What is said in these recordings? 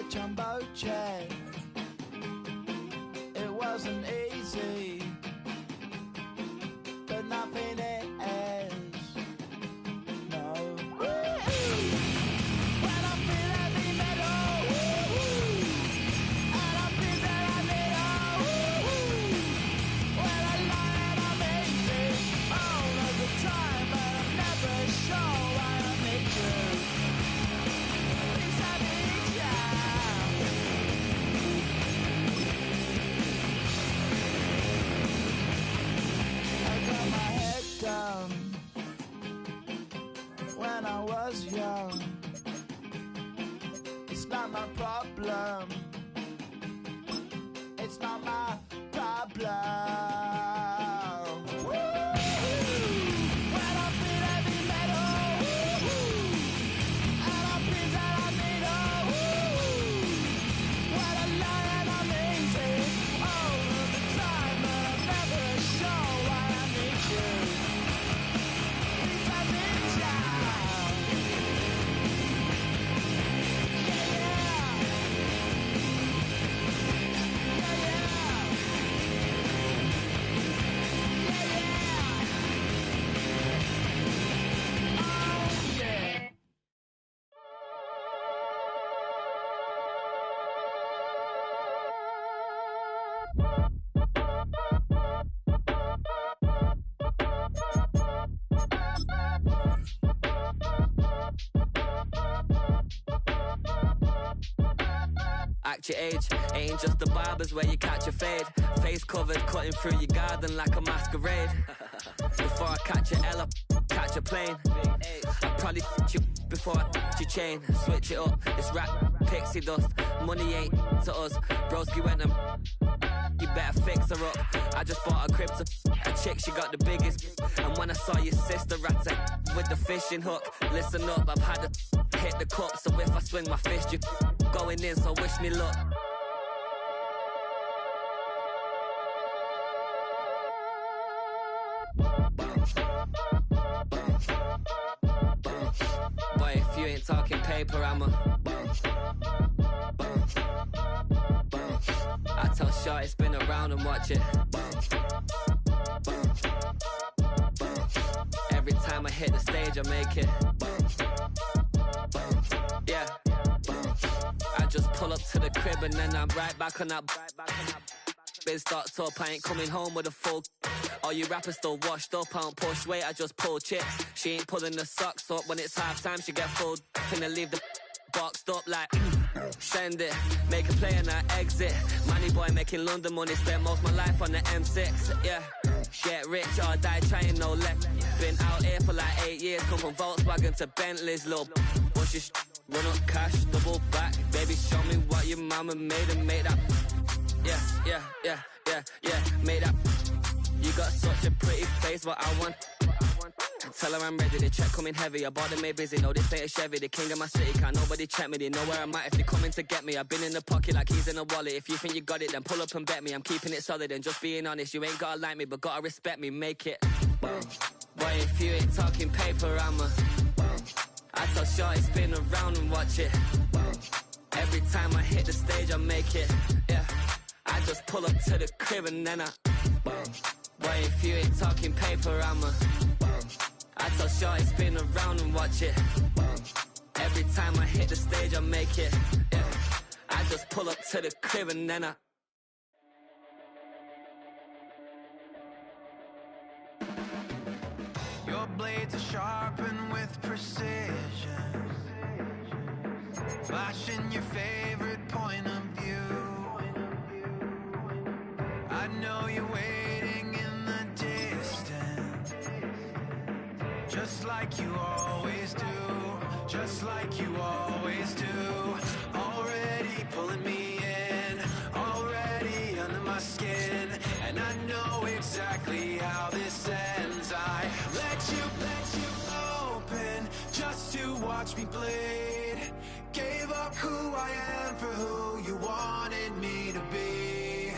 jumbo jet. It wasn't easy, but nothing is. No. When I feel heavy metal, and I feel that I need when I lie and I'm easy all of the time, but I'm never sure why I need you. Please I need you. I got my head down when I was young. It's not my problem. It's not my problem. When I feel heavy metal, and I feel that I need when I lie and I'm easy all of the time, but I'm never sure why I need you. Please I need you. Yeah, yeah. Yeah, yeah. Yeah, yeah. Oh, yeah. Act your age, ain't just the barbers where you catch a fade. Face covered, cutting through your garden like a masquerade. Before I catch a L up, catch a plane. I probably you before I your chain. Switch it up, it's rap, pixie dust. Money ain't to us. Broski went and you better fix her up. I just bought a crib to a chick, she got the biggest. And when I saw your sister at it with the fishing hook, listen up, I've had to hit the cup. So if I swing my fist, you going in, so wish me luck. Boy, if you ain't talking paper, I'm a I tell shorty spin around and watch it. Every time I hit the stage, I make it. Yeah. I just pull up to the crib and then I'm right back on that. Biz starts up, I ain't coming home with a full. All you rappers still washed up, I don't push weight, I just pull chicks. She ain't pulling the socks up when it's half time, she get full. Finna leave the boxed up like send it, make a play and I exit. Money boy making London money, spent most my life on the M6. Yeah, get rich or die trying, no let. Been out here for like 8 years, come from Volkswagen to Bentley's, little bushes. Run up cash, double back, baby show me what your mama made and make that. Yeah, make that. You got such a pretty face, but I want. Tell her I'm ready, the check coming heavy. I bought them made busy, no this ain't a Chevy. The king of my city, can't nobody check me. They know where I'm at if they coming to get me. I've been in the pocket like keys in a wallet. If you think you got it, then pull up and bet me. I'm keeping it solid and just being honest. You ain't gotta like me, but gotta respect me, make it. Boy, if you ain't talking paper, I'm a I tell shorty spin around and watch it. Every time I hit the stage, I make it. Yeah, I just pull up to the crib and then I boy, if you ain't talking paper, I'm a I tell shorty spin around and watch it. Every time I hit the stage, I make it. Yeah, I just pull up to the crib and then I Your blades are sharpened with precision, flashing your favorite point of view. I know you're waiting in the distance, just like you always do, just like you always do. Already pulling me in, already under my skin, and I know exactly how this ends. I let you open just to watch me bleed. Gave up who I am for who you wanted me to be.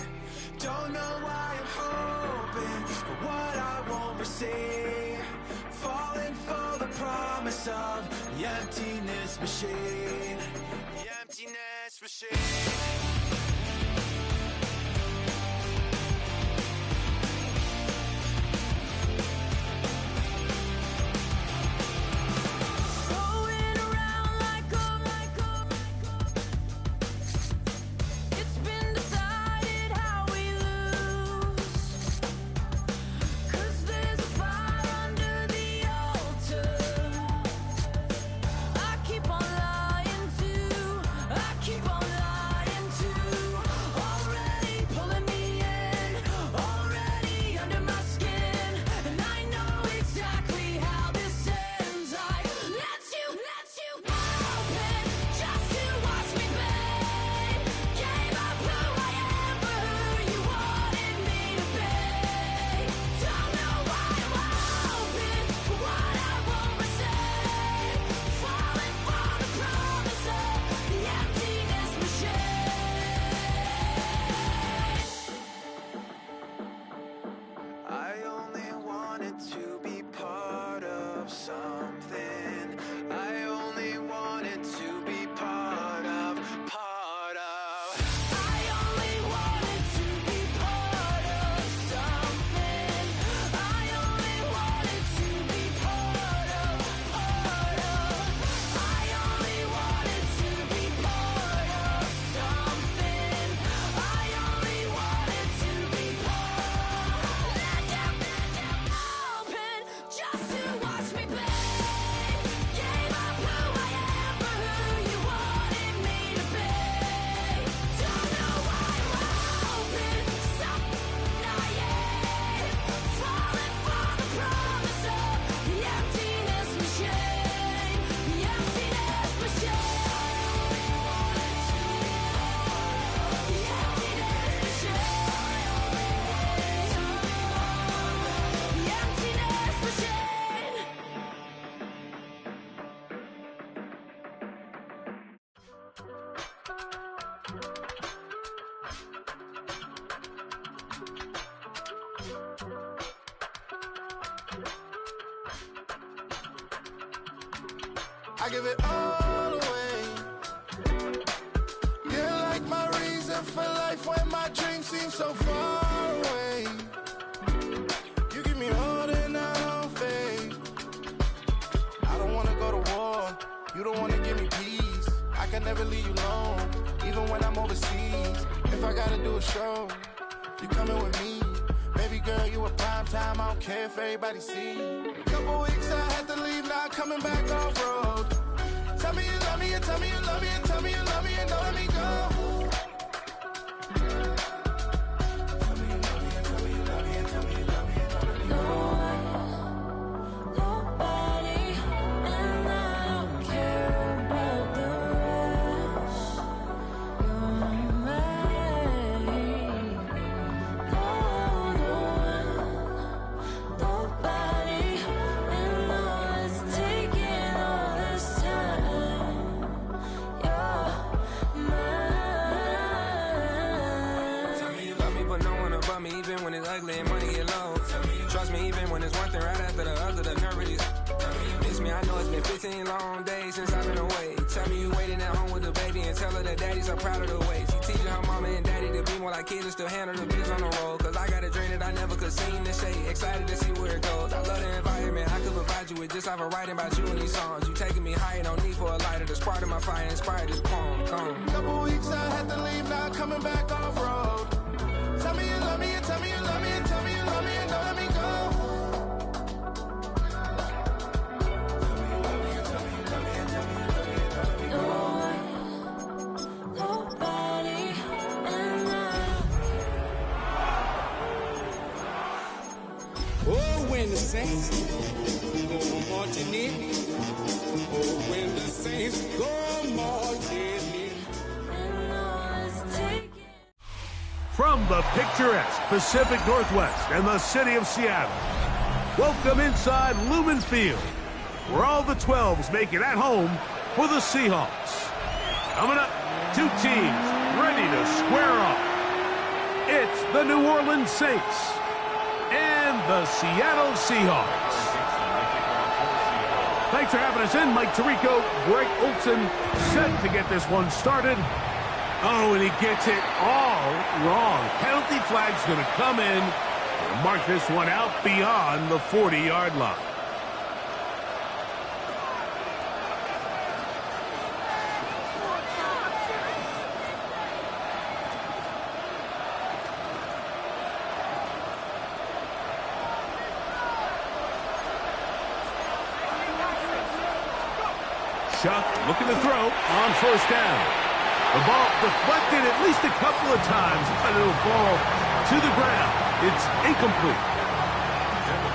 Don't know why I'm hoping for what I won't receive. Falling for the promise of the emptiness machine. The emptiness emptiness machine. I give it all away. You're like my reason for life when my dreams seem so far away. You give me all that I don't fade. I don't wanna go to war. You don't wanna give me peace. I can never leave you alone, even when I'm overseas. If I gotta do a show, you coming with me. Baby girl, you a prime time. I don't care if everybody see. Couple weeks I had to leave, now I'm coming back off road. Tell me you love me, and tell me you love me, and tell me you love me, and don't let me go. Tell me you love me, and tell me you love me, and tell me you love me, and don't let me go. Nobody, and I don't care about the rest. You're mine. Nobody, and all it's taking all this time. You're mine. Tell me you love me, but no one above me, even when it's ugly and money get low. Trust me, even when it's one thing right after the other, the nerve really. Miss me, I know it's been 15 long days since I've been away. Tell me you waiting at home with the baby and tell her that daddy's so proud of the way. She teaching her mama and daddy to be more like kids and still handle the biz on the road. Cause I got a dream that I never could sing and say. Excited to see where it goes. I love the environment. I could provide you with just like a writing about you in these songs. You taking me higher, no need for a lighter. The spark of my fire inspired this poem. Come. Couple weeks I had to leave, now I'm coming back off road. Tell me you love me, and tell me you love me, and tell me you love me, and don't let me go. Tell me you love me, and tell me you love me, and tell me you love me, and don't let me go. Nobody, and I. Oh, when the saints go marching in. Oh, when the saints go marching in. And all it's taking. From the picturesque Pacific Northwest and the city of Seattle, welcome inside Lumen Field, where all the 12s make it at home for the Seahawks. Coming up, two teams ready to square off. It's the New Orleans Saints and the Seattle Seahawks. Thanks for having us in. Mike Tirico, Greg Olson, set to get this one started. Oh, and he gets it all wrong. Penalty flag's going to come in and mark this one out beyond the 40-yard line. Chuck looking to throw on first down. The ball deflected at least a couple of times, but it'll fall to the ground. It's incomplete.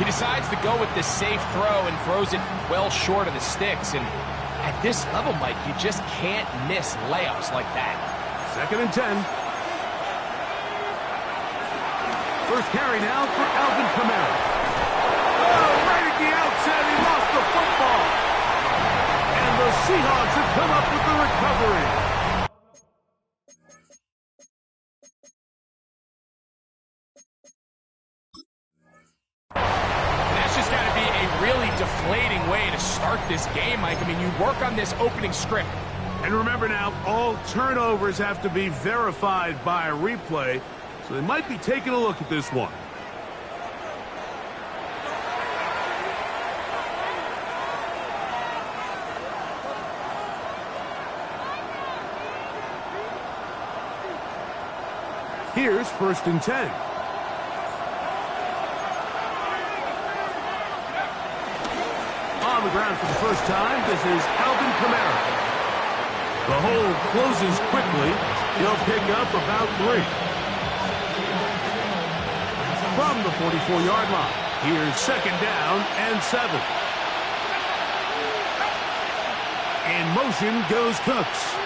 He decides to go with the safe throw and throws it well short of the sticks. And at this level, Mike, you just can't miss layups like that. 2nd and 10. First carry now for Alvin Kamara. Oh, right at the outset, he lost the football. And the Seahawks have come up with the recovery. Deflating way to start this game, Mike. I mean, you work on this opening script. And remember now, all turnovers have to be verified by a replay, so they might be taking a look at this one. Here's 1st and 10. On the ground for the first time, this is Alvin Kamara. The hole closes quickly. He'll pick up about 3. From the 44-yard line, here's 2nd down and 7. In motion goes Cooks.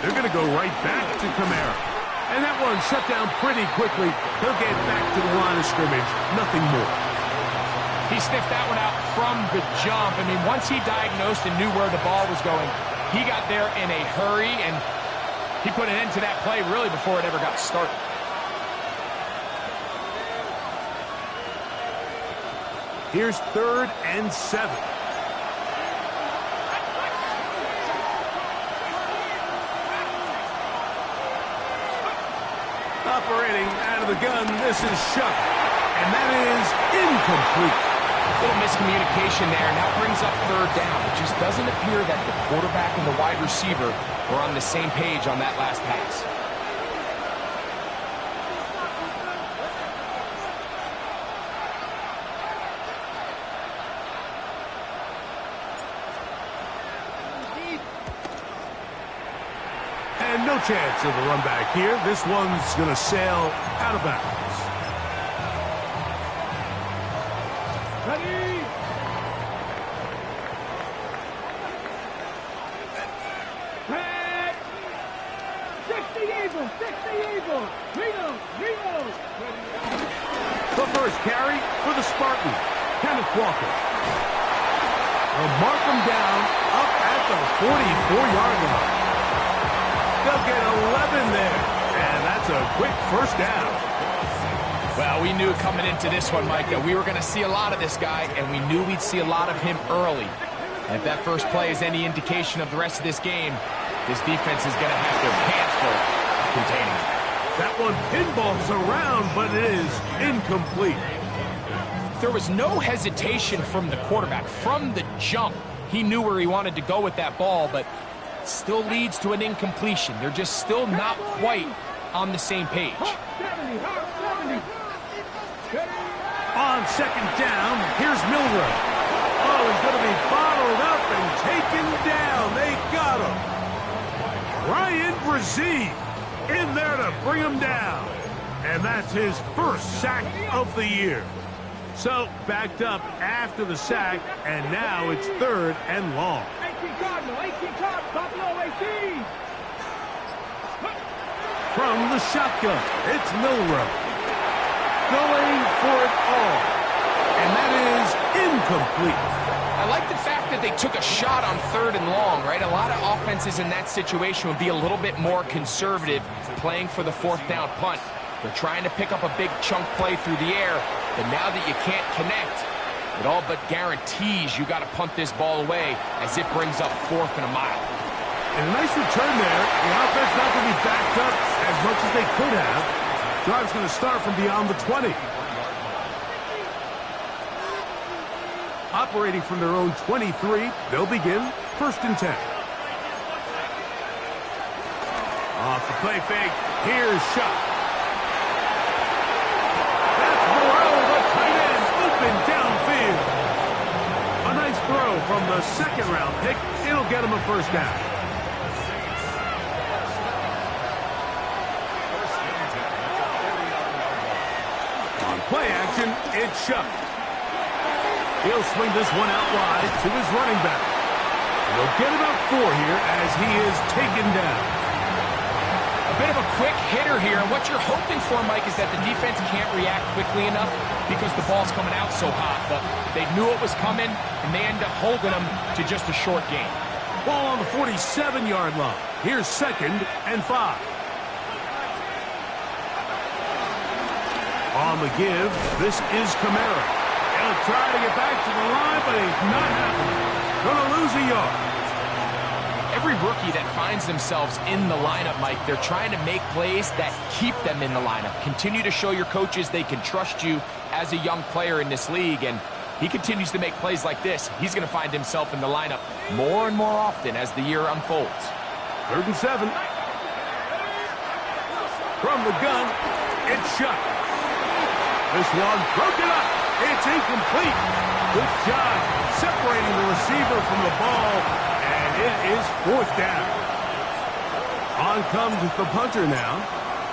They're going to go right back to Kamara. And that one shut down pretty quickly. He'll get back to the line of scrimmage. Nothing more. He sniffed that one out from the jump. I mean, once he diagnosed and knew where the ball was going, he got there in a hurry, and he put an end to that play really before it ever got started. Here's 3rd and 7. Operating out of the gun, this is Shuck, and that is incomplete. Little miscommunication there, and that brings up 3rd down. It just doesn't appear that the quarterback and the wide receiver were on the same page on that last pass. And no chance of a run back here. This one's going to sail out of bounds. Ready? Red! 60 Eagles! 60 Eagles! Reno! The first carry for the Spartans, Kenneth Walker. They'll mark him down up at the 44-yard line. They'll get 11 there, and that's a quick first down. Well, we knew coming into this one, Mike, that we were going to see a lot of this guy, and we knew we'd see a lot of him early. And if that first play is any indication of the rest of this game, this defense is going to have their hands full containing him. That one pinballs around, but it is incomplete. There was no hesitation from the quarterback. From the jump, he knew where he wanted to go with that ball, but still leads to an incompletion. They're just still not quite on the same page. On 2nd down, here's Milroe. Oh, he's going to be bottled up and taken down. They got him. Ryan Brzee in there to bring him down. And that's his first sack of the year. So, backed up after the sack, and now it's 3rd and long. 18 Cardinal, Buffalo 18! From the shotgun, it's Milroe. Going for it all. And that is incomplete. I like the fact that they took a shot on 3rd and long, right? A lot of offenses in that situation would be a little bit more conservative playing for the 4th down punt. They're trying to pick up a big chunk play through the air, but now that you can't connect, It all but guarantees you got to punt this ball away as it brings up 4th and a mile. And a nice return there. The offense not going to be backed up as much as they could have. Drive's going to start from beyond the 20. Operating from their own 23, they'll begin 1st and 10. Off the play fake, here's Shuck. That's Morrell, the tight end, open downfield. A nice throw from the 2nd-round pick. It'll get him a 1st down. On play action, it's Shuck. He'll swing this one out wide to his running back. He'll get about 4 here as he is taken down. A bit of a quick hitter here, and what you're hoping for, Mike, is that the defense can't react quickly enough because the ball's coming out so hot, but they knew it was coming, and they end up holding them to just a short gain. Ball on the 47-yard line. Here's 2nd and 5. On the give, this is Kamara. He'll try to get back to the line, but he's not happening. Gonna lose a yard. Every rookie that finds themselves in the lineup, Mike, they're trying to make plays that keep them in the lineup. Continue to show your coaches they can trust you as a young player in this league, and he continues to make plays like this. He's going to find himself in the lineup more and more often as the year unfolds. 3rd and 7. From the gun, it's Shuck. This one broken up. It's incomplete. Good job separating the receiver from the ball, and it is 4th down. On comes the punter now,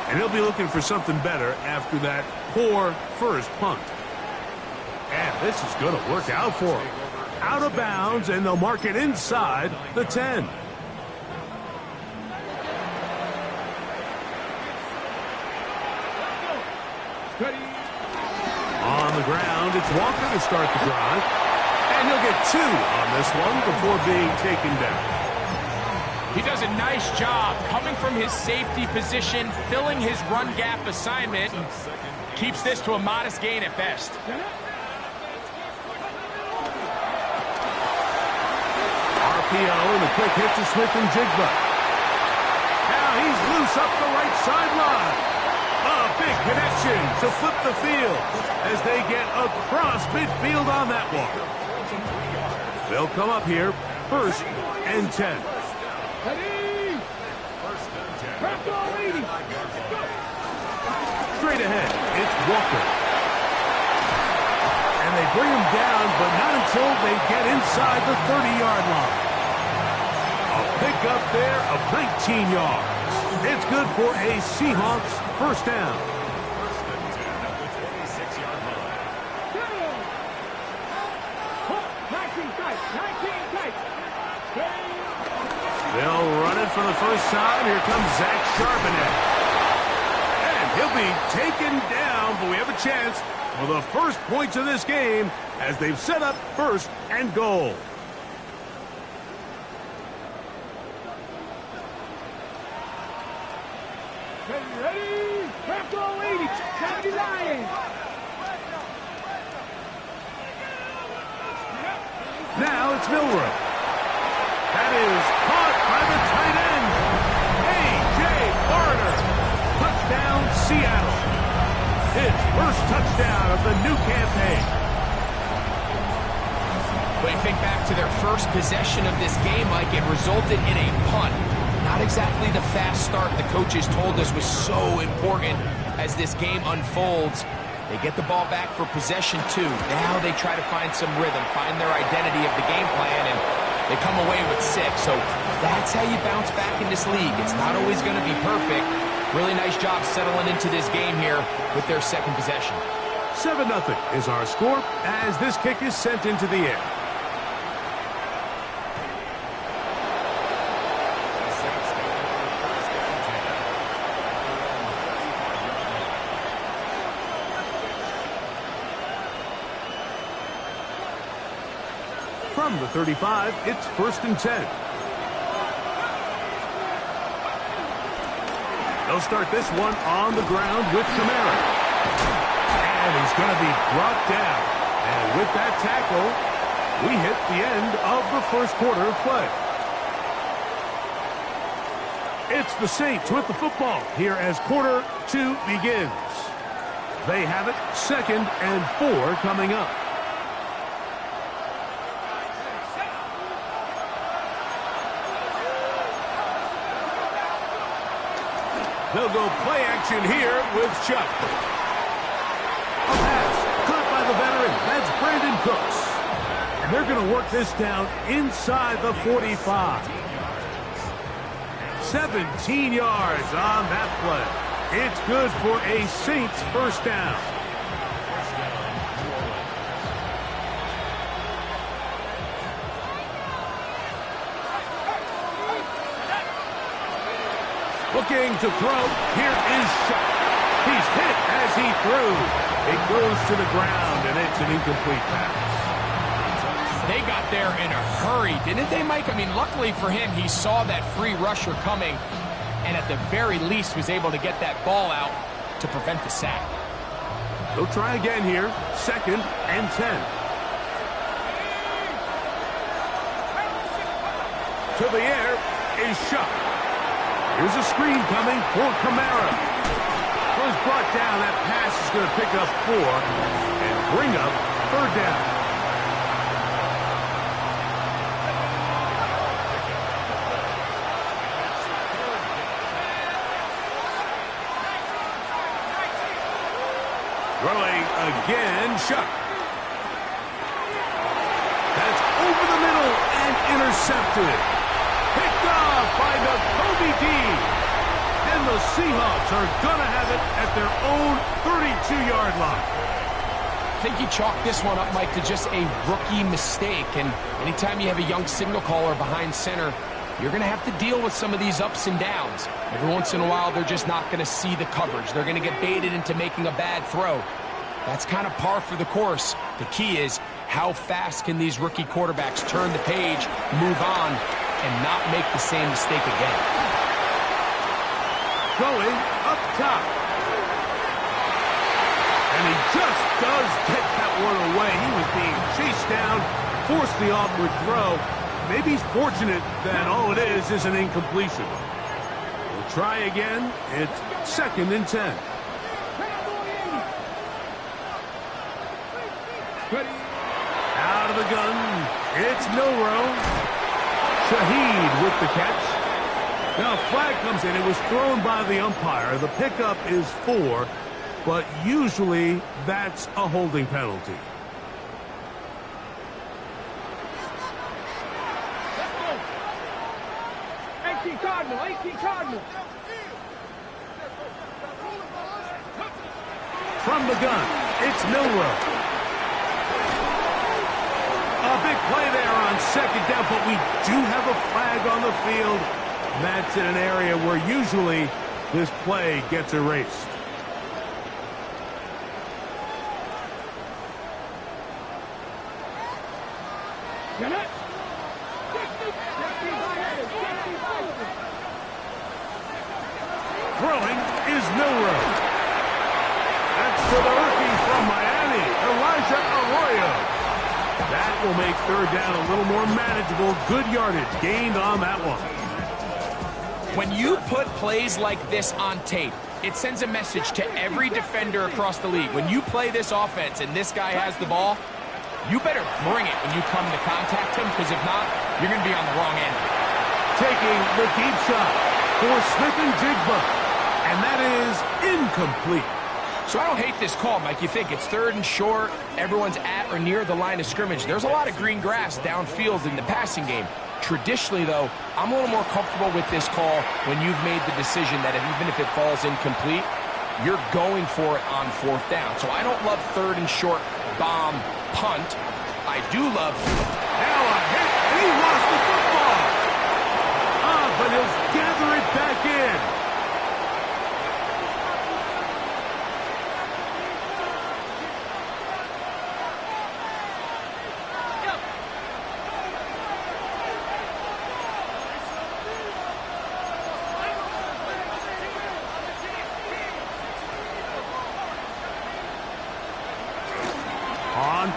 and he'll be looking for something better after that poor first punt. And this is going to work out for him. Out of bounds, and they'll mark it inside the 10. On the ground, it's Walker to start the drive. And he'll get 2 on this one before being taken down. He does a nice job coming from his safety position, filling his run gap assignment, and keeps this to a modest gain at best. RPO and a quick hit to Smith and Jigba. Now he's loose up the right sideline. A big connection to flip the field as they get across midfield on that one. They'll come up here 1st and 10. Straight ahead, it's Walker. And they bring him down, but not until they get inside the 30-yard line. A pickup there of 19 yards. It's good for a Seahawks 1st down. They'll run it for the first time. Here comes Zach Charbonnet. And he'll be taken down, but we have a chance for the first points of this game as they've set up 1st and goal. Ready? Back goal 80. 79. Now it's Milrow. That is caught by the tight end. A.J. Barner. Touchdown, Seattle. His first touchdown of the new campaign. When you think back to their first possession of this game, Mike, it resulted in a punt. Not exactly the fast start the coaches told us was so important as this game unfolds. They get the ball back for possession 2. Now they try to find some rhythm, find their identity of the game plan, and they come away with 6. So that's how you bounce back in this league. It's not always going to be perfect. Really nice job settling into this game here with their 2nd possession. 7-0 is our score as this kick is sent into the air. From the 35, it's 1st and 10. They'll start this one on the ground with Kamara. And he's going to be brought down And with that tackle, we hit the end of the first quarter of play. It's the Saints with the football here as quarter 2 begins. They have it 2nd and 4 coming up. They'll go play action here with Chuck. A pass caught by the veteran. That's Brandon Cooks. And they're going to work this down inside the 45. 17 yards on that play. It's good for a Saints first down. Looking to throw. Here is Shuck. He's hit as he threw. It goes to the ground, and it's an incomplete pass. They got there in a hurry, didn't they, Mike? I mean, luckily for him, he saw that free rusher coming, and at the very least was able to get that ball out to prevent the sack. They'll try again here. 2nd and 10. To the air is Shuck. Here's a screen coming for Kamara. Was brought down. That pass is going to pick up 4 and bring up 3rd down. Throwing again, Shuck. That's over the middle and intercepted. Picked off by Nakobe Dean. And the Seahawks are going to have it at their own 32-yard line. I think you chalk this one up, Mike, to just a rookie mistake. And anytime you have a young signal caller behind center, you're going to have to deal with some of these ups and downs. Every once in a while, they're just not going to see the coverage. They're going to get baited into making a bad throw. That's kind of par for the course. The key is how fast can these rookie quarterbacks turn the page, move on, and not make the same mistake again. Going up top. And he just does get that one away. He was being chased down, forced the awkward throw. Maybe he's fortunate that all it is an incompletion. We'll try again. It's 2nd and 10. Out of the gun. It's Milroe. Shaheed with the catch. Now a flag comes in. It was thrown by the umpire. The pickup is 4, but usually that's a holding penalty. From the gun, it's Milroe. A big play there on 2nd down, but we do have a flag on the field. That's in an area where usually this play gets erased. Throwing is Milroe. That's to the rookie from Miami, Elijah Arroyo. That will make 3rd down a little more manageable. Good yardage gained on that one. When you put plays like this on tape, it sends a message to every defender across the league. When you play this offense and this guy has the ball, you better bring it when you come to contact him, because if not, you're going to be on the wrong end. Taking the deep shot for Smith and Jigba. And that is incomplete. So I don't hate this call, Mike. You think it's 3rd and short, everyone's at or near the line of scrimmage. There's a lot of green grass downfield in the passing game. Traditionally, though, I'm a little more comfortable with this call when you've made the decision that even if it falls incomplete, you're going for it on 4th down. So I don't love 3rd and short bomb punt. I do love... Now a hit, and he lost the football. But he'll gather it back in.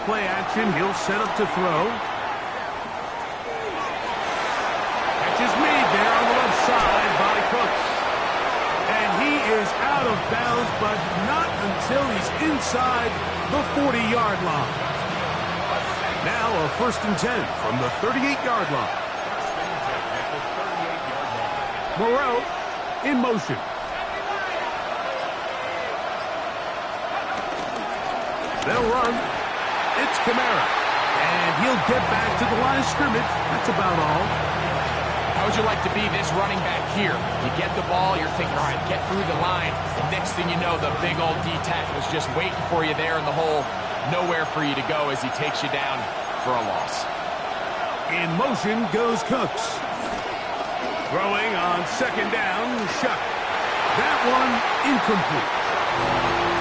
play action. He'll set up to throw. Catch is made there on the left side by Cooks. And he is out of bounds, but not until he's inside the 40-yard line. Now a 1st and 10 from the 38-yard line. Moreau in motion. They'll run. It's Kamara. And he'll get back to the line of scrimmage. That's about all. How would you like to be this running back here? You get the ball, you're thinking, all right, get through the line. And next thing you know, the big old D-tackle is just waiting for you there in the hole. Nowhere for you to go as he takes you down for a loss. In motion goes Cooks. Throwing on 2nd down, Shuck. That one incomplete.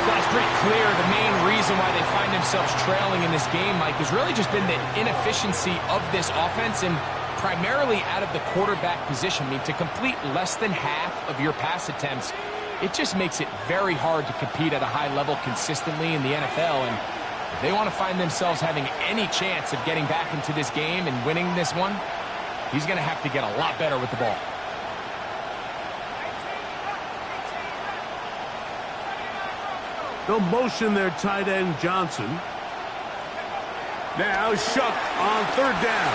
Well, it's pretty clear the main reason why they find themselves trailing in this game, Mike, has really just been the inefficiency of this offense and primarily out of the quarterback position. I mean, to complete less than half of your pass attempts, it just makes it very hard to compete at a high level consistently in the NFL. And if they want to find themselves having any chance of getting back into this game and winning this one, he's going to have to get a lot better with the ball. They'll motion their tight end, Johnson. Now Shuck on 3rd down.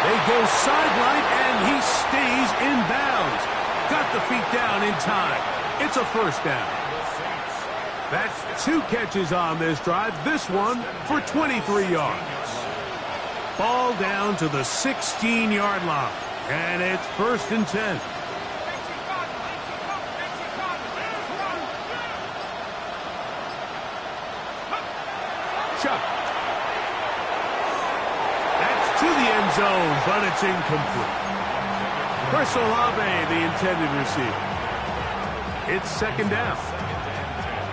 They go sideline, and he stays in bounds. Got the feet down in time. It's a 1st down. That's 2 catches on this drive. This one for 23 yards. Ball down to the 16-yard line. And it's 1st and 10. Chuck. That's to the end zone, but it's incomplete. Chris Olave, the intended receiver. It's 2nd down.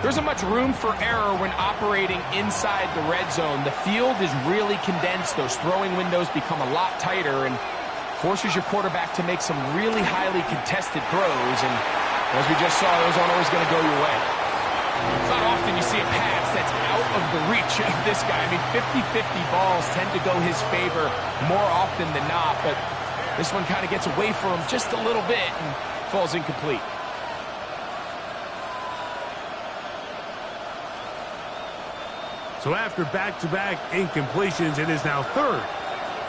There isn't much room for error when operating inside the red zone. The field is really condensed. Those throwing windows become a lot tighter and forces your quarterback to make some really highly contested throws. And as we just saw, those aren't always going to go your way. It's not often you see a pass that's out of the reach of this guy. I mean, 50-50 balls tend to go his favor more often than not, but this one kind of gets away from him just a little bit and falls incomplete. So after back-to-back incompletions, it is now 3rd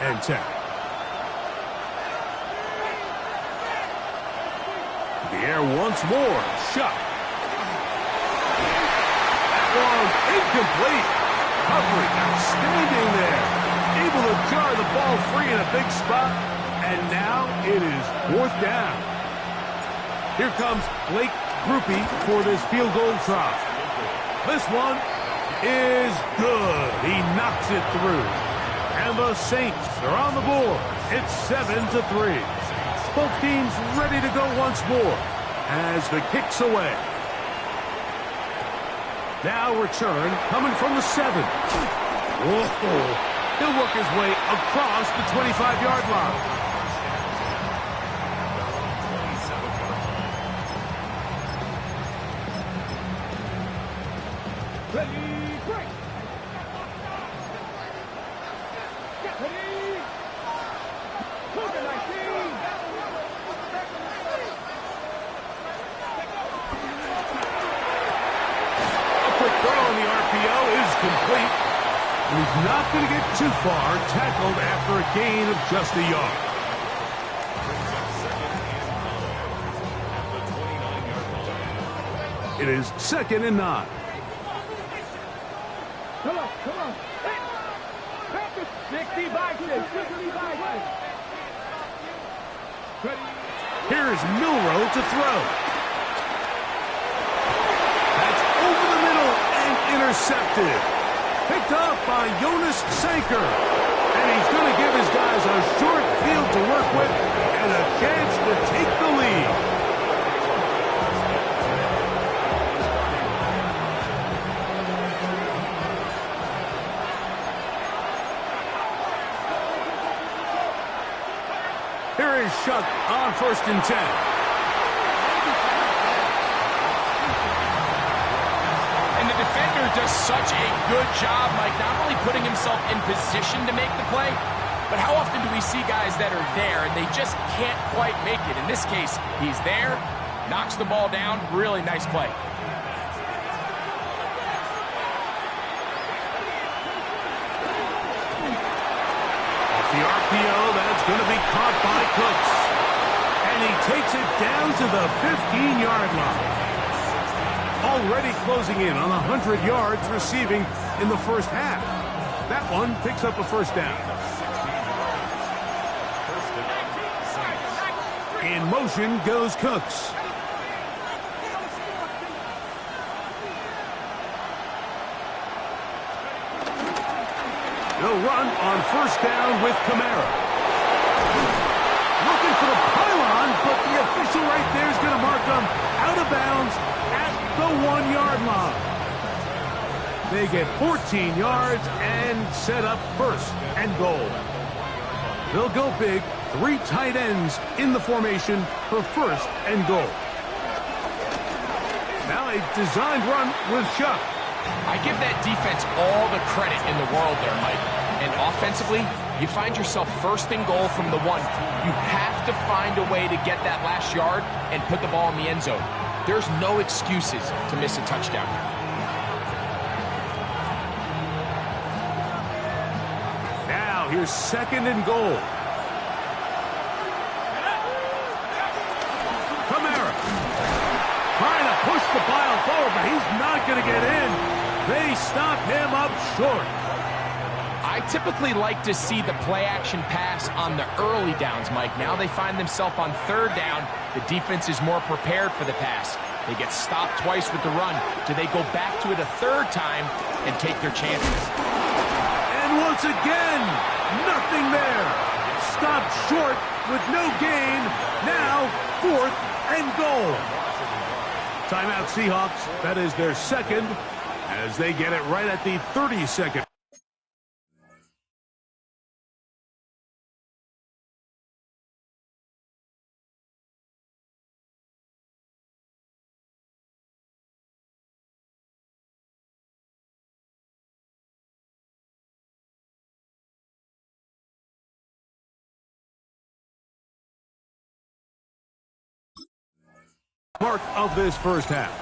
and 10. The air once more. Shuck. That one incomplete. Coverage outstanding there. Able to jar the ball free in a big spot. And now it is 4th down. Here comes Blake Grupe for this field goal try. This one is good. He knocks it through. And the Saints are on the board. It's 7-3. Both teams ready to go once more as the kick's away. Now return coming from the 7. Whoa. He'll work his way across the 25-yard line. He's not going to get too far, tackled after a gain of just a yard. It is 2nd and 9. Come on. 60 by 6. Here's Milrow to throw. That's over the middle and intercepted. Picked up by Jonas Sanker. And he's going to give his guys a short field to work with and a chance to take the lead. Here is Shuck on 1st and 10. does such a good job, Mike, not only putting himself in position to make the play, but how often do we see guys that are there and they just can't quite make it? In this case, he's there, knocks the ball down, really nice play. Off the RPO, that's going to be caught by Cooks. And he takes it down to the 15-yard line. Already closing in on 100 yards receiving in the first half. That one picks up a first down. In motion goes Cooks. They'll run on first down with Kamara. Looking for the pylon, but the official right there is going to mark them out of bounds at the 1-yard line. They get 14 yards and set up first and goal. They'll go big, 3 tight ends in the formation for first and goal. Now a designed run with Chuck. I give that defense all the credit in the world there, Mike. And offensively, you find yourself first and goal from the 1. You have to find a way to get that last yard and put the ball in the end zone. There's no excuses to miss a touchdown here. Now here's second and goal. Kamara trying to push the pile forward, but he's not going to get in. They stop him up short. I typically like to see the play-action pass on the early downs, Mike. Now they find themselves on third down. The defense is more prepared for the pass. They get stopped twice with the run. Do they go back to it a third time and take their chances? And once again, nothing there. Stopped short with no gain. Now, fourth and goal. Timeout Seahawks. That is their second as they get it right at the 30-second. Mark of this first half.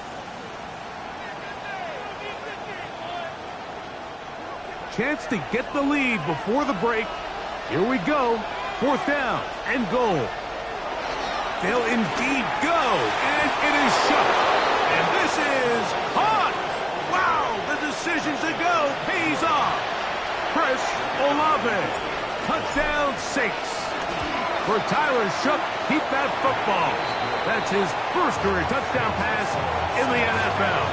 Chance to get the lead before the break. Here we go. Fourth down and goal. They'll indeed go, and it is shut. And this is hot. Wow, the decision to go pays off. Chris Olave, touchdown 6. For Tyler Shough, keep that football. That's his first career touchdown pass in the NFL.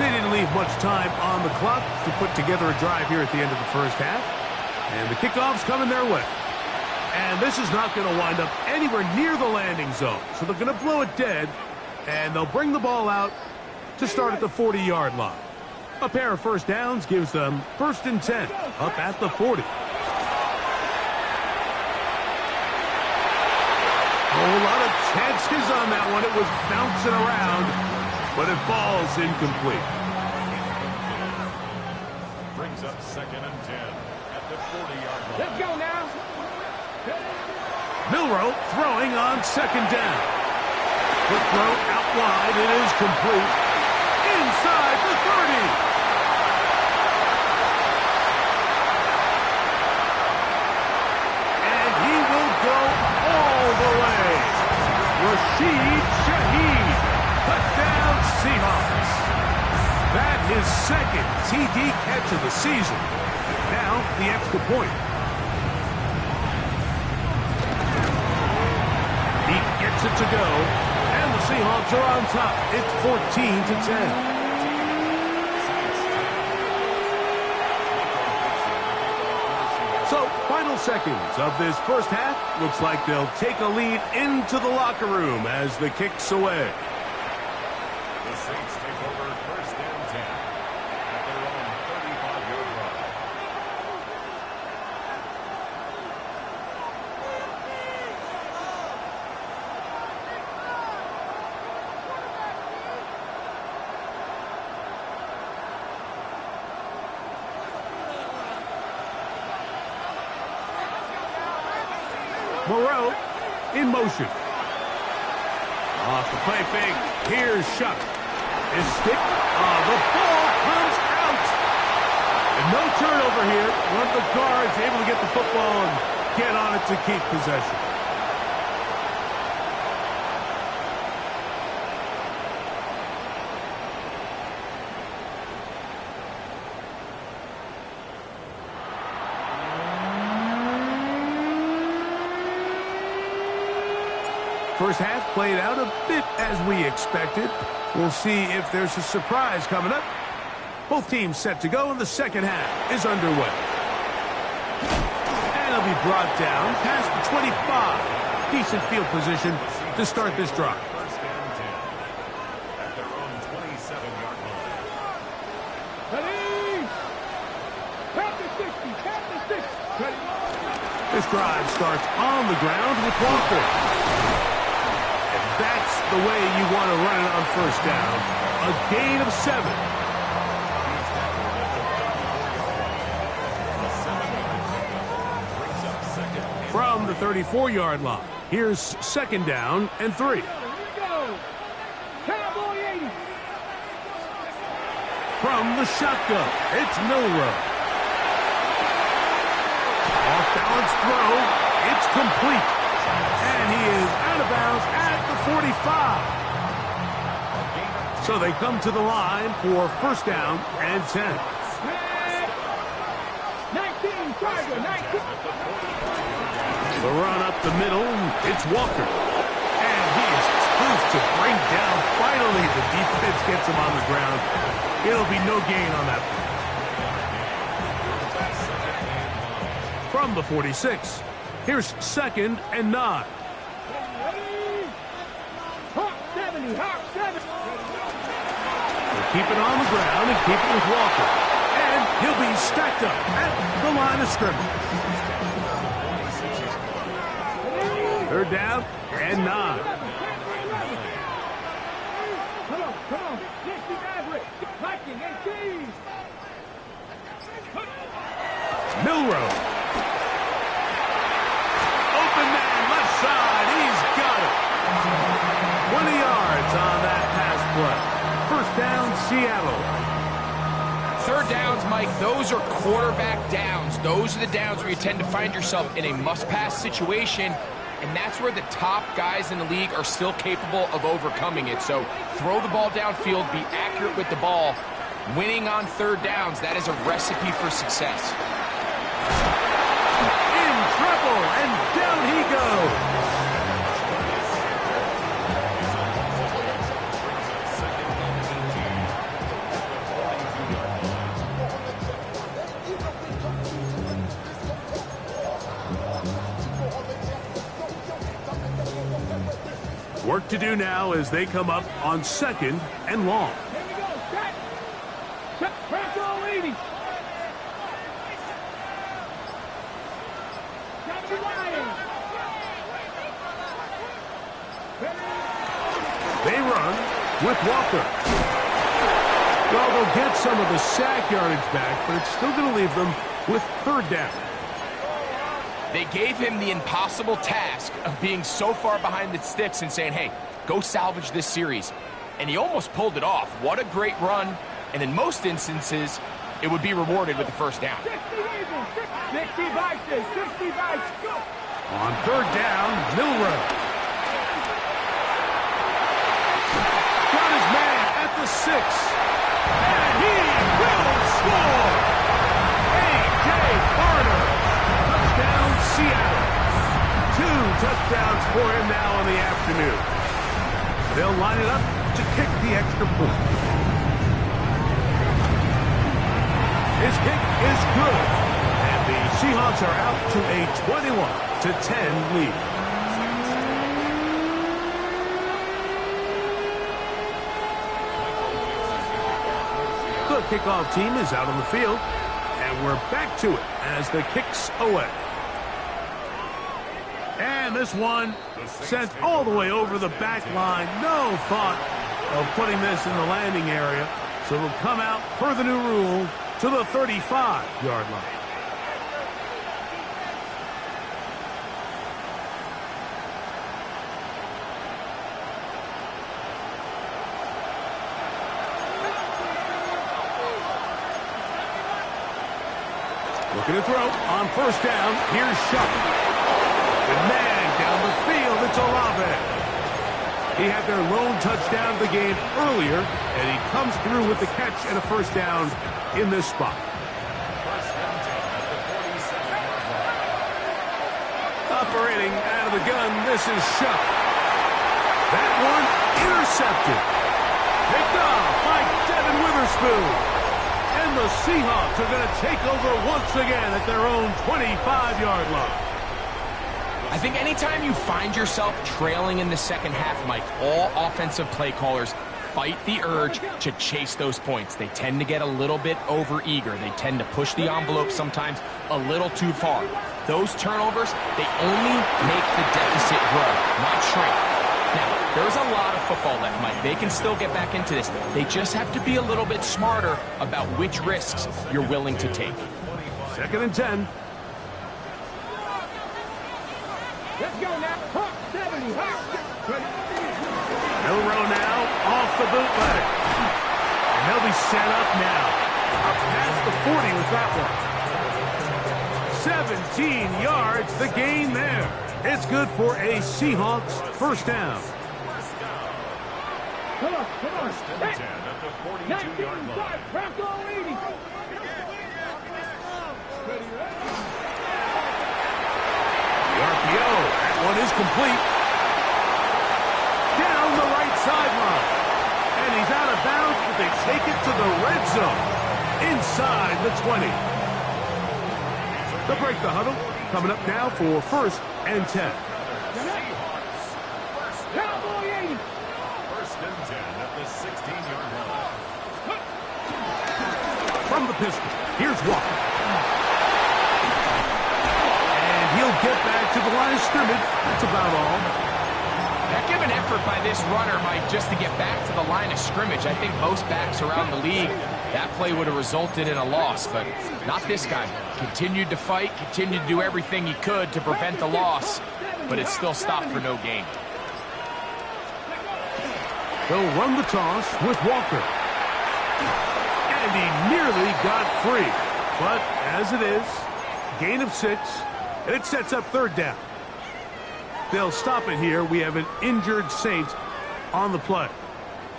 They didn't leave much time on the clock to put together a drive here at the end of the first half. And the kickoff's coming their way. And this is not going to wind up anywhere near the landing zone. So they're going to blow it dead, and they'll bring the ball out to start at the 40-yard line. A pair of first downs gives them 1st and 10 up at the 40. A lot of chances on that one. It was bouncing around, but it falls incomplete. Brings up 2nd and 10 at the 40-yard line. Let's go now. Milroe throwing on 2nd down. The throw out wide. It is complete. Inside the 30. And he will go all the way. Rashid Shaheed, touchdown Seahawks. That is 2nd TD catch of the season. Now the extra point. He gets it to go, and the Seahawks are on top. It's 14-10. So, final seconds of this first half. Looks like they'll take a lead into the locker room as the kick's away. The Saints take over 1st and 10 at their own 35-yard line. Moreau in motion. Off the play fake. Here's Shuck. His stick. The ball comes out. And no turnover here. One of the guards able to get the football and get on it to keep possession. First half played out a bit as we expected. We'll see if there's a surprise coming up. Both teams set to go, and the second half is underway. And it'll be brought down past the 25. Decent field position to start this drive. First and 10 at their own 27-yard line. Ready? Count to 60. Count to 60. Ready? This drive starts on the ground with Walker. That's the way you want to run it on first down. A gain of 7. From the 34-yard line, here's second down and 3. From the shotgun, it's Milrow. Off-balance throw, it's complete. And he is out of bounds at the 45. So they come to the line for first down and 10. 19, Tiger, 19. The run up the middle, it's Walker. And he is tough to bring down. Finally, the defense gets him on the ground. It'll be no gain on that one. From the 46, here's second and 9. They'll keep it on the ground and keep it with Walker. And he'll be stacked up at the line of scrimmage. Third down and 9. Come on. Milrow. Open man, left side. He's got it. 20 yards on that pass play. First down, Seattle. Third downs, Mike, those are quarterback downs. Those are the downs where you tend to find yourself in a must-pass situation, and that's where the top guys in the league are still capable of overcoming it. So throw the ball downfield, be accurate with the ball. Winning on third downs, that is a recipe for success. In trouble, and down he goes. Work to do now as they come up on second and long. They run with Walker. Well, they'll get some of the sack yardage back, but it's still going to leave them with third down. They gave him the impossible task of being so far behind the sticks and saying, hey, go salvage this series. And he almost pulled it off. What a great run. And in most instances, it would be rewarded with the first down. 60 vices, 60 vices, go! On third down, Milrow. Got his man at the 6. And he will score! A.J. Barner. Touchdown, Seattle. 2 touchdowns for him now in the afternoon. They'll line it up to kick the extra point. His kick is good. And the Seahawks are out to a 21-10 lead. The kickoff team is out on the field, and we're back to it as the kick's away. And this one sent all the way over the back line. No thought of putting this in the landing area, so it'll come out per the new rule to the 35-yard line. Looking to throw on first down. Here's Shuck. The man down the field. It's Olave. He had their lone touchdown of the game earlier, and he comes through with the catch and a first down in this spot. Operating out of the gun, this is Shuck. That one intercepted. Picked off by Devin Witherspoon. And the Seahawks are going to take over once again at their own 25-yard line. I think anytime you find yourself trailing in the second half, Mike, all offensive play callers fight the urge to chase those points. They tend to get a little bit overeager. They tend to push the envelope sometimes a little too far. Those turnovers, they only make the deficit grow, not shrink. Now, there's a lot of football left, Mike. They can still get back into this. They just have to be a little bit smarter about which risks you're willing to take. 2nd and 10. Let's go now. 70. Milrow now off the bootleg. And they'll be set up now. Up past the 40 with that one. 17 yards, the gain there. It's good for a Seahawks first down. Come on. First and 10 at the 42-yard line. The RPO, that one is complete. Down the right sideline. And he's out of bounds, but they take it to the red zone. Inside the 20. They'll break the huddle. Coming up now for 1st and 10. First and 10 at the 16-yard line. From the pistol, here's Walker. And he'll get back to the line of scrimmage. That's about all. Heck of an effort by this runner, Mike, just to get back to the line of scrimmage. I think most backs around the league, that play would have resulted in a loss, but not this guy. Continued to fight, continued to do everything he could to prevent the loss, but it still stopped for no gain. They'll run the toss with Walker. And he nearly got free. But as it is, gain of 6, and it sets up 3rd down. They'll stop it here. We have an injured Saint on the play.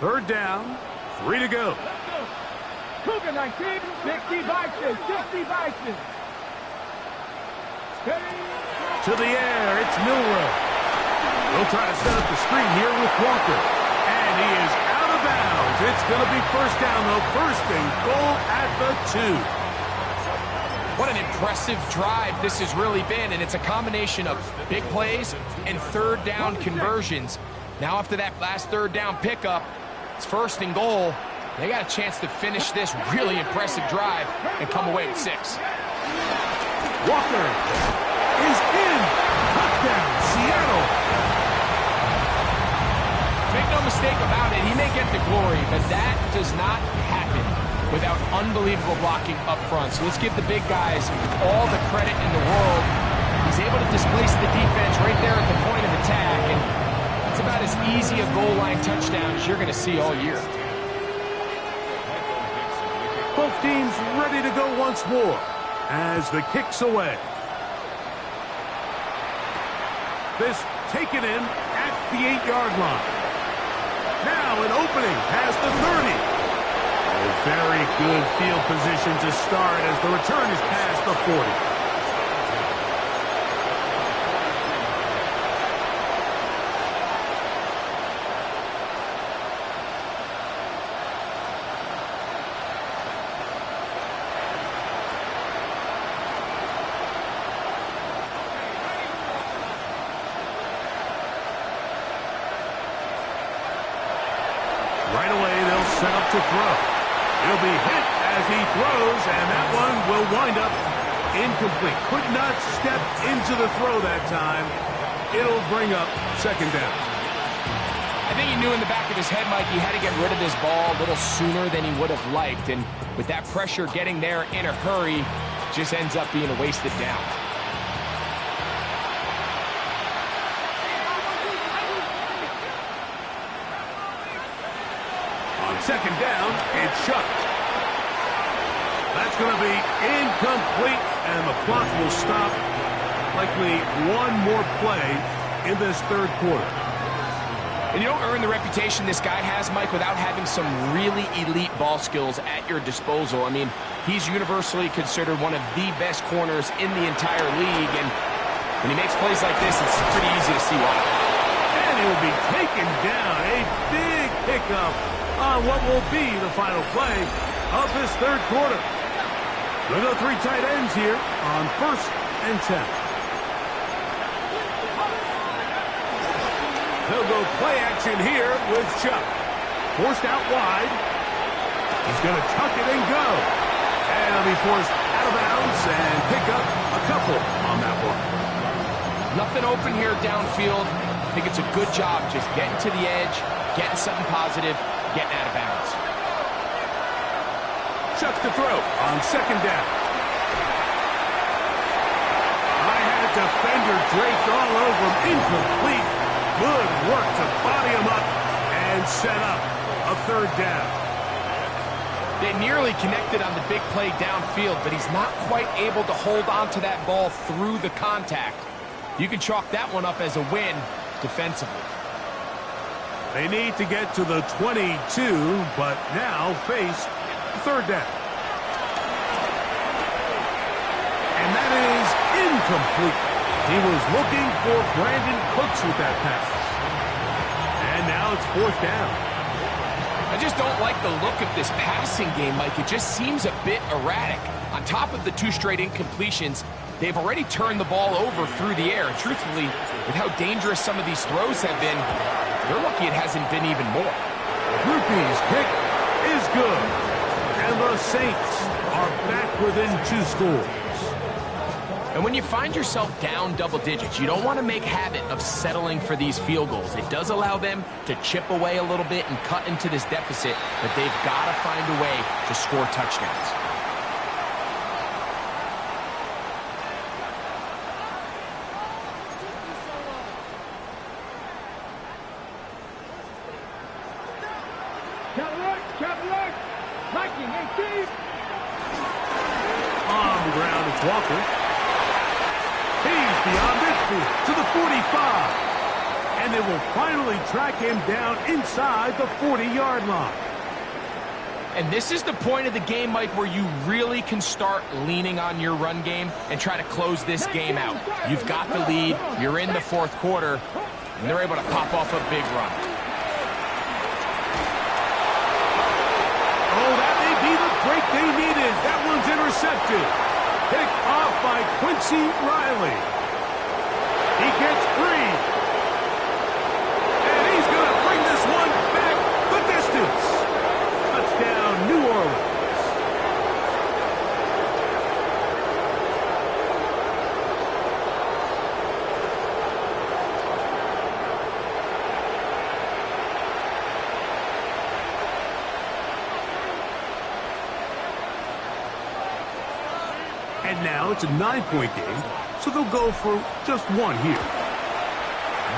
3rd down, 3 to go. Cougar 19, 60 Bison. To the air, it's Milrow. They'll try to set up the screen here with Walker. And he is out of bounds. It's going to be first down, though. 1st and goal at the 2. What an impressive drive this has really been, and it's a combination of big plays and 3rd down conversions. Now after that last 3rd down pickup, it's 1st and goal. They got a chance to finish this really impressive drive and come away with 6. Walker is in. Touchdown, Seattle. Make no mistake about it, he may get the glory, but that does not happen without unbelievable blocking up front. So let's give the big guys all the credit in the world. He's able to displace the defense right there at the point of attack, and that's about as easy a goal line touchdown as you're going to see all year. Both teams ready to go once more as the kick's away. This taken in at the 8-yard line. Now an opening past the 30. A very good field position to start as the return is past the 40. Right away, they'll set up to throw. He'll be hit as he throws, and that one will wind up incomplete. Could not step into the throw that time. It'll bring up 2nd down. I think he knew in the back of his head, Mike, he had to get rid of this ball a little sooner than he would have liked. And with that pressure getting there in a hurry, just ends up being a wasted down. On 2nd down, it's Shuck. That's going to be incomplete, and the clock will stop. Likely one more play in this third quarter. And you don't earn the reputation this guy has, Mike, without having some really elite ball skills at your disposal. I mean, he's universally considered one of the best corners in the entire league, and when he makes plays like this, it's pretty easy to see why. And he will be taken down. A big pickup on what will be the final play of this third quarter. We'll go three tight ends here on 1st and 10. They'll go play action here with Chuck. Forced out wide. He's going to tuck it and go. And he'll be forced out of bounds and pick up a couple on that one. Nothing open here downfield. I think it's a good job just getting to the edge, getting something positive, getting out of bounds. Chuck to throw on 2nd down. I had a defender draped all over him. Incomplete. Good work to body him up and set up a 3rd down. They nearly connected on the big play downfield, but he's not quite able to hold on to that ball through the contact. You can chalk that one up as a win defensively. They need to get to the 22, but now face 3rd down. And that is incomplete. He was looking for Brandon Cooks with that pass. And now it's 4th down. I just don't like the look of this passing game, Mike. It just seems a bit erratic. On top of the 2 straight incompletions, they've already turned the ball over through the air. Truthfully, with how dangerous some of these throws have been, they're lucky it hasn't been even more. Rupee's kick is good. And the Saints are back within 2 scores. And when you find yourself down double digits, you don't want to make habit of settling for these field goals. It does allow them to chip away a little bit and cut into this deficit, but they've got to find a way to score touchdowns. On the ground, it's Walker. He's beyond midfield to the 45. And they will finally track him down inside the 40-yard line. And this is the point of the game, Mike, where you really can start leaning on your run game and try to close this game out. You've got the lead, you're in the 4th quarter, and they're able to pop off a big run. Oh, that may be the break they needed. That one's intercepted. Picked off by Quincy Riley. He gets free. And he's going to bring this one back the distance. Touchdown, New Orleans. And now it's a 9-point game, so they'll go for just 1 here.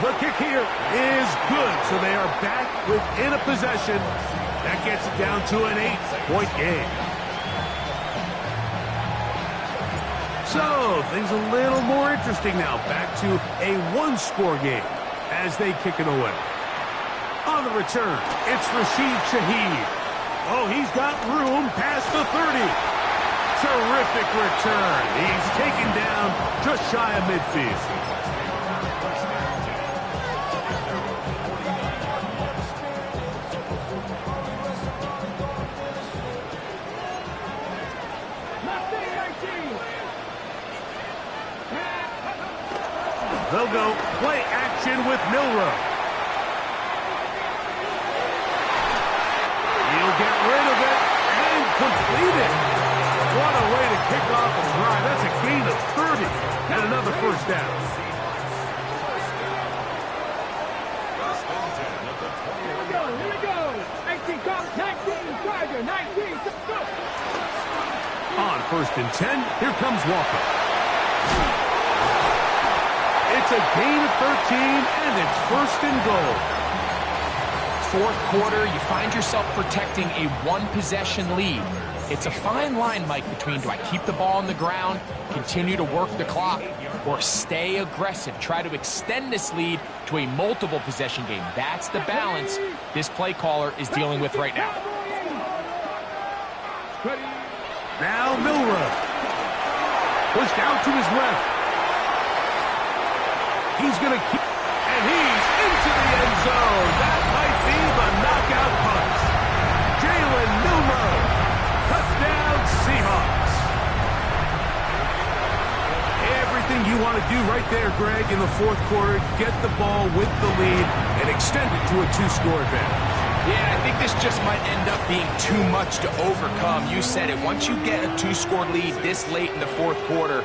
The kick here is good, so they are back within a possession. That gets it down to an 8-point game. So, things a little more interesting now. Back to a 1-score game as they kick it away. On the return, it's Rashid Shaheed. Oh, he's got room past the 30. Terrific return. He's taken down just shy of midfield. They'll go play action with Milrow. He'll get rid of it and complete it. What a way to kick off a drive. That's a gain of 30 and another 1st down. Here we go. 19 comes, 19, Tiger, 19, go. On 1st and 10, here comes Walker. It's a gain of 13, and it's 1st and goal. fourth quarter, you find yourself protecting a one-possession lead. It's a fine line, Mike, between do I keep the ball on the ground, continue to work the clock, or stay aggressive, try to extend this lead to a multiple possession game. That's the balance this play caller is dealing with right now. Now Milrow. Pushed out to his left. He's going to keep, and he's into the end zone. That might be the knockout punch. Jalen Milrow, touchdown Seahawks. Everything you want to do right there, Greg, in the fourth quarter, get the ball with the lead and extend it to a two-score advantage. Yeah, I think this just might end up being too much to overcome. You said it. Once you get a two-score lead this late in the fourth quarter,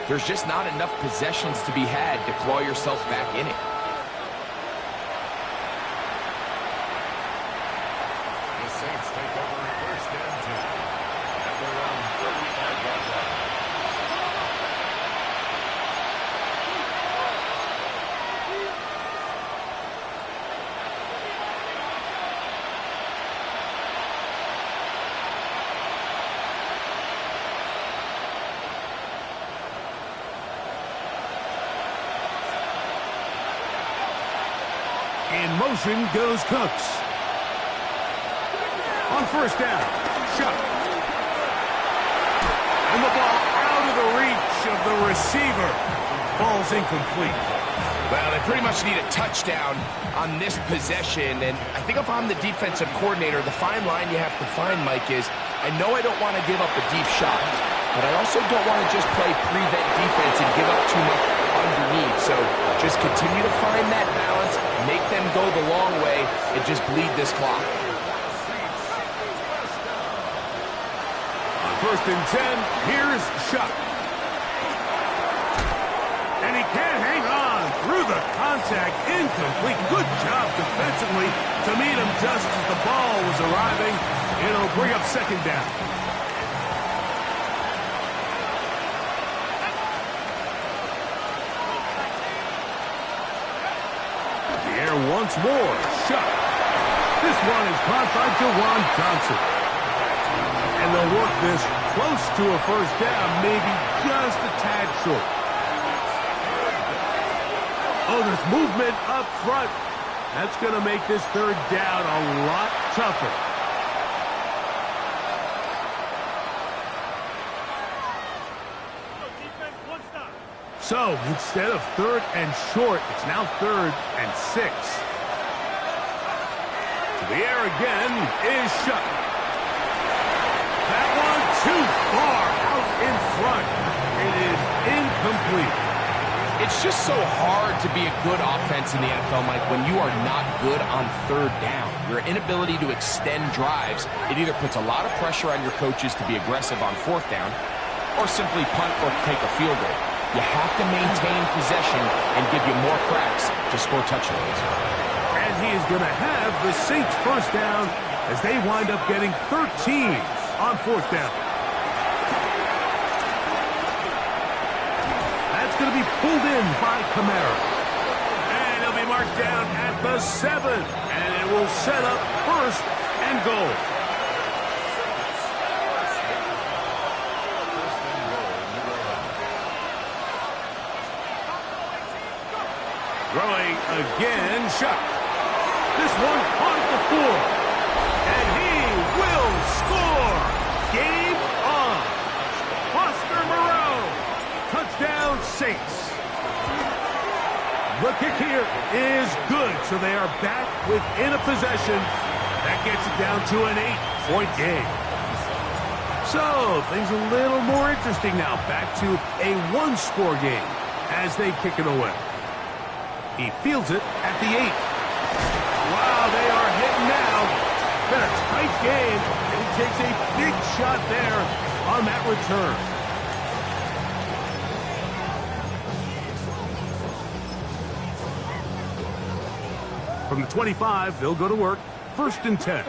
there's just not enough possessions to be had to claw yourself back in it. The Saints take over first and 10 at their own 35-yard line. In motion goes Cooks. On first down, Shuck. And the ball out of the reach of the receiver. Falls incomplete. Well, they pretty much need a touchdown on this possession, and I think if I'm the defensive coordinator, the fine line you have to find, Mike, is I know I don't want to give up a deep shot, but I also don't want to just play prevent defense and give up too much underneath. So just continue to find that balance, make them go the long way, and just bleed this clock. On first and 10, here's Shuck. And he can't hang on through the contact. Incomplete. Good job defensively to meet him just as the ball was arriving. It'll bring up second down. The air once more. Shuck. This one is caught by Jawan Johnson. And they'll work this close to a first down, maybe just a tad short. Oh, there's movement up front. That's going to make this third down a lot tougher. So, instead of third and short, it's now third and 6. To the air again is Shuck. That one too far out in front. It is incomplete. It's just so hard to be a good offense in the NFL, Mike, when you are not good on third down. Your inability to extend drives, it either puts a lot of pressure on your coaches to be aggressive on fourth down or simply punt or take a field goal. You have to maintain possession and give you more cracks to score touchdowns. And he is going to have the Saints first down as they wind up getting 13 on fourth down. That's going to be pulled in by Kamara. And he'll be marked down at the 7. And it will set up first and goal. Throwing again, Shuck. This one caught at the 4. And he will score. Game on. Foster Moreau. Touchdown Saints. The kick here is good, so they are back within a possession. That gets it down to an 8-point game. So, things a little more interesting now. Back to a one-score game as they kick it away. He fields it at the 8. Wow, they are hitting now. Been a tight game, and he takes a big shot there on that return. From the 25, they'll go to work. First and 10.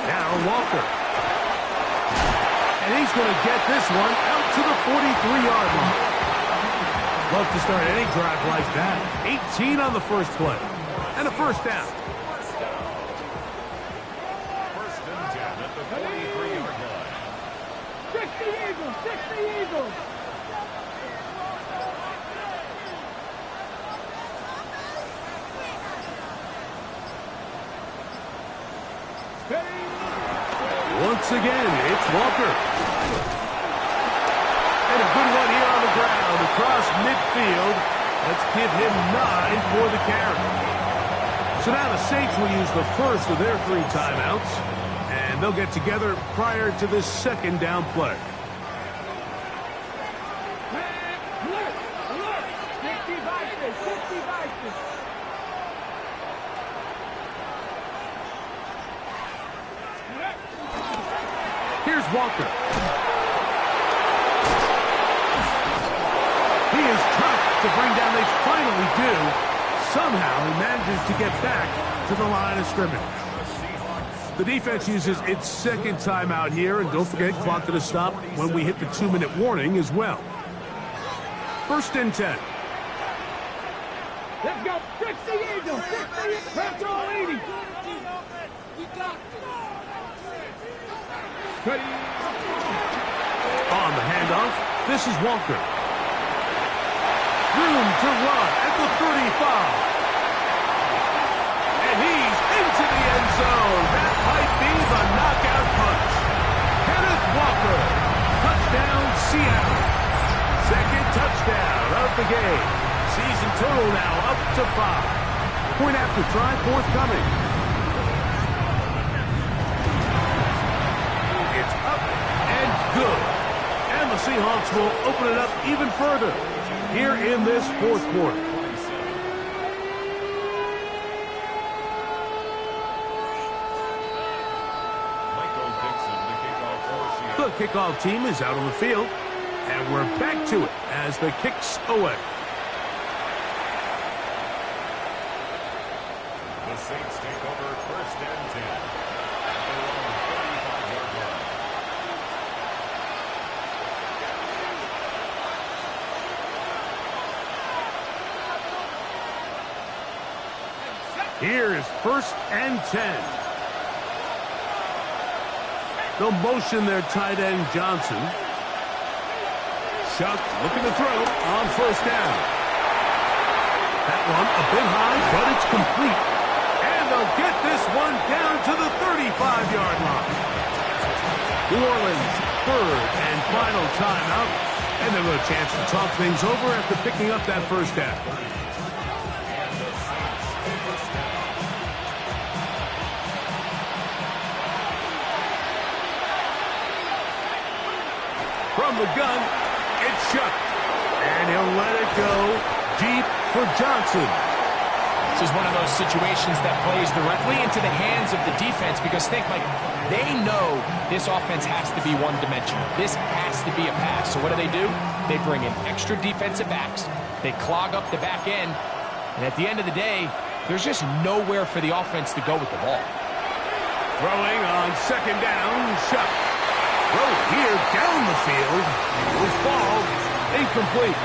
Now Walker. And he's going to get this one out to the 43-yard line. Love to start any drive like that. 18 on the first play. And a first down. First and 10 at the 43-yard line. 60 Eagles! 60 Eagles! Once again, it's Walker. And a good one here on the ground across midfield. Let's give him 9 for the carry. So now the Saints will use the first of their 3 timeouts, and they'll get together prior to this second down play. Here's Walker. He is tough to bring down. They finally do. Somehow he manages to get back to the line of scrimmage. The defense uses its second timeout here, and don't forget, clock to stop when we hit the 2-minute warning as well. First and 10. Let's go! 60 Eagles! 60 Let's go 80! On the handoff, this is Walker. Room to run at the 35. And he's into the end zone. That might be the knockout punch. Kenneth Walker. Touchdown, Seattle. Second touchdown of the game. Season total now up to 5. Point after try forthcoming. It's up and good. And the Seahawks will open it up even further here in this fourth quarter. The kickoff team is out on the field, and we're back to it as the kick's away. The Saints take over first and 10 at their own 35-yard line. Here is first and 10. They'll motion their tight end, Johnson. Shuck looking to throw on first down. That one a bit high, but it's complete. And they'll get this one down to the 35-yard line. New Orleans, third and final timeout. And they'll have a chance to talk things over after picking up that first down. From the gun, it's Shuck. And he'll let it go deep for Johnson. This is one of those situations that plays directly into the hands of the defense because think, Mike, they know this offense has to be one-dimensional. This has to be a pass. So what do? They bring in extra defensive backs. They clog up the back end. And at the end of the day, there's just nowhere for the offense to go with the ball. Throwing on second down, Shuck. Throw here down the field. Will fall incomplete.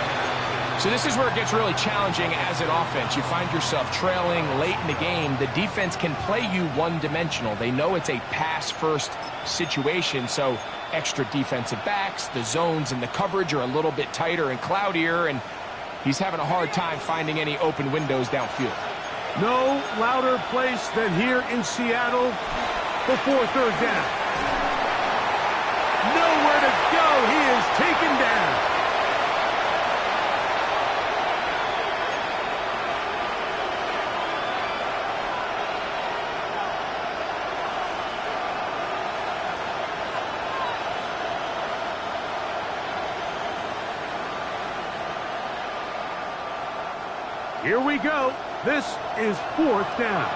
So this is where it gets really challenging as an offense. You find yourself trailing late in the game. The defense can play you one-dimensional. They know it's a pass-first situation, so extra defensive backs, the zones and the coverage are a little bit tighter and cloudier, and he's having a hard time finding any open windows downfield. No louder place than here in Seattle before third down. Nowhere to go. He is taken down. Here we go. This is fourth down.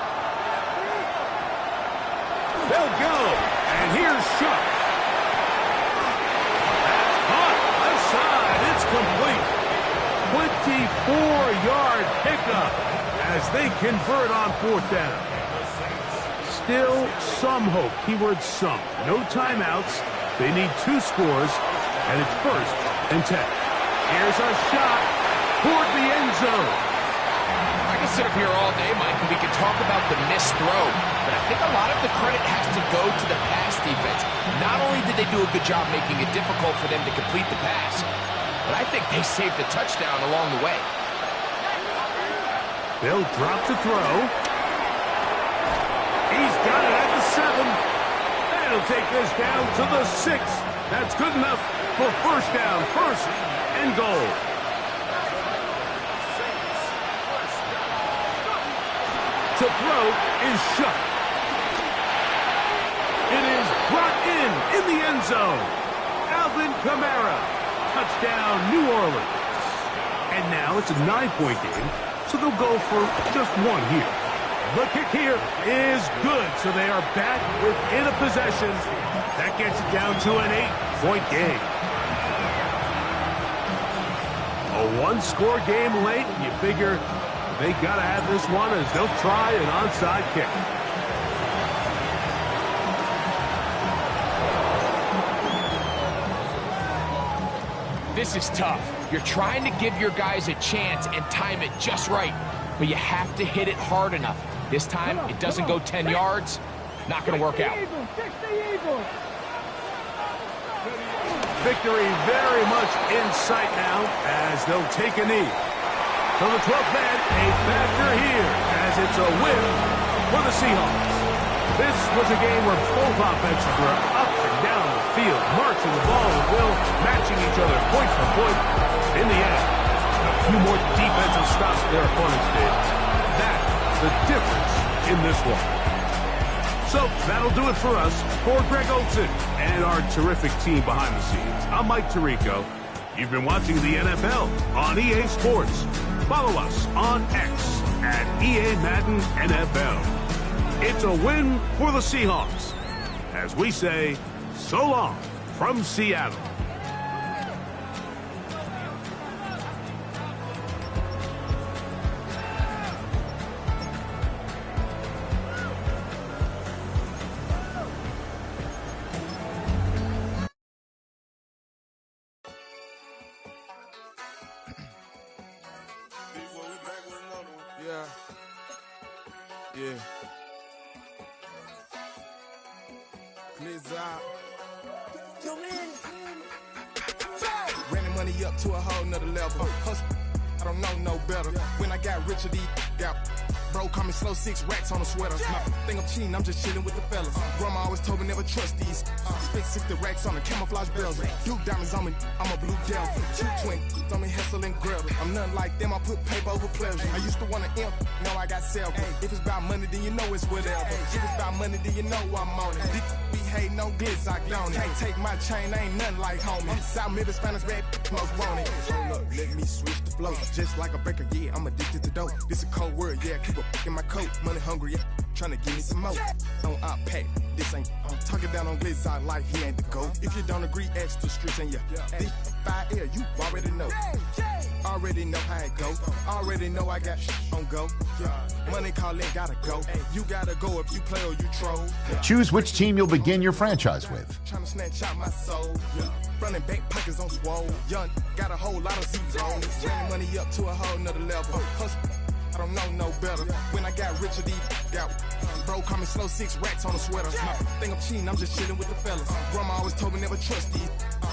They'll go. And here's Shuck. That's caught. Left side. It's complete. 24-yard pickup as they convert on fourth down. Still some hope. Keyword some. No timeouts. They need 2 scores. And it's first and 10. Here's a shot. toward the end zone. I can sit up here all day, Mike, and we can talk about the missed throw, but I think a lot of the credit has to go to the pass defense. Not only did they do a good job making it difficult for them to complete the pass, but I think they saved a touchdown along the way. They'll drop to throw. He's got it at the 7. And he'll take this down to the 6. That's good enough for first down, first and goal. To throw is shut. It is brought in the end zone. Alvin Kamara. Touchdown, New Orleans. And now it's a 9-point game, so they'll go for just one here. The kick here is good, so they are back within a possession. That gets it down to an 8-point game. A one-score game late, you figure they got to have this one as they'll try an onside kick. This is tough. You're trying to give your guys a chance and time it just right, but you have to hit it hard enough. This time, it doesn't go 10 yards. Not going to work out. Victory very much in sight now as they'll take a knee. From the 12th man, a factor here as it's a win for the Seahawks. This was a game where both offenses were up and down the field, marching the ball at will, matching each other point for point. In the end, a few more defensive stops their opponents did. That's the difference in this one. So that'll do it for us. For Greg Olson and our terrific team behind the scenes, I'm Mike Tirico. You've been watching the NFL on EA Sports. Follow us on X at EA Madden NFL. It's a win for the Seahawks. As we say, so long from Seattle. Yeah. Blizzard. Running money up to a whole nother level. Hustle, I don't know no better. When I got richer, these got bro, call me slow, 6 racks on a sweater. Not think I'm cheating, I'm just chilling with the fellas. Grandma always told me never trust these. Spit 60 racks on the camouflage bells. Duke diamonds on me, I'm a blue devil. 2 twin on me, Hessel and Gretel. I'm nothing like them, I put paper over pleasure. I used to want to imp, now I got self. If it's about money, then you know it's whatever. If it's about money, then you know I'm on it. Be hating on glitz, I don't it. Can't take my chain, I ain't nothing like homie. South Middle Spanish red, most want it. Hold up, let me switch the flow. Just like a baker, yeah, I'm addicted to dope. This a cold word, yeah, keep a in my coat. Money hungry, yeah, tryna give me some more. On our pack, this ain't. I'm talking down on glitz, I like he ain't the go. If you don't agree, ask the streets and this 5 air, you already know. Already know how it go. Already know I got on go. Money calling, gotta go. You gotta go if you play or you troll. Choose which team you'll begin your franchise with. Tryna snatch out my soul. Running bank pockets on swole. Young, got a whole lot of zeros. Running money up to a whole nother level. Hustle, I don't know no better. When I got richer, these got bro, call me slow, 6 racks on a sweater. Think I'm cheating, I'm just chilling with the fellas. Grandma always told me never trust these.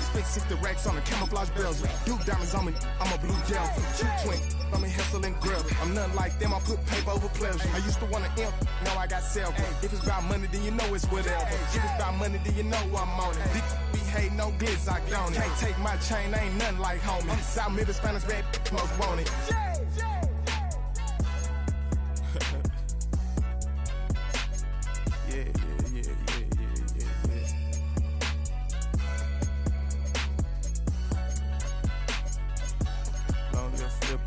Spit 60 racks on the camouflage bells. Duke diamonds on me, I'm a blue gel. 2 twin, on me Hessel and Gretel. I'm nothing like them, I put paper over pleasure. I used to want to imp, now I got self. If it's about money, then you know it's whatever. If it's about money, then you know I'm on it. Be hating no glitz, I don't it. Can't take my chain, I ain't nothing like homie. South Middle Spanish red, most want it. Yeah. Long live Flip.